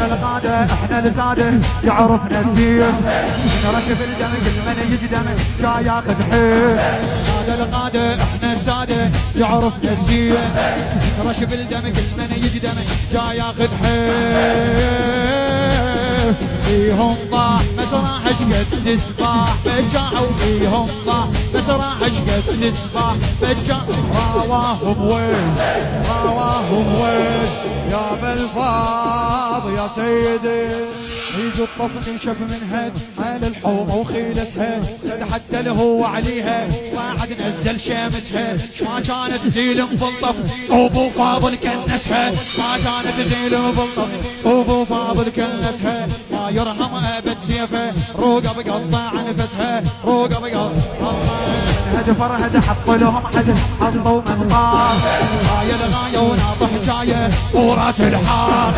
القادة احنا السادة يعرفنا السيف نركب الدم كل من يجي دم جاي ياخذ حيف هذا القادة احنا السادة يعرفنا السيف نركب الدم كل من يجي دم جاي ياخذ حيف فيهم طاح بس راح اشقد سباح بجاعوا فيهم طاح بس راح اشقد سباح بجاعوا رواهم وين يا بالفاض يا سيدي يجي الطف ينشف من هد على الحومة وخيلسها سد حتى هو عليها صاعد نزل شمسها ما كانت زيل مفلطف ابو فاضل كنسها ما كانت زيل مفلطف ابو فاضل كنسها ما يرحم ابد سيفه روقه بقطع نفسها روقه بقطع هد فرهد حط لهم حد حطوا مقطار هاي الغايه وناطح جايه وراس الحار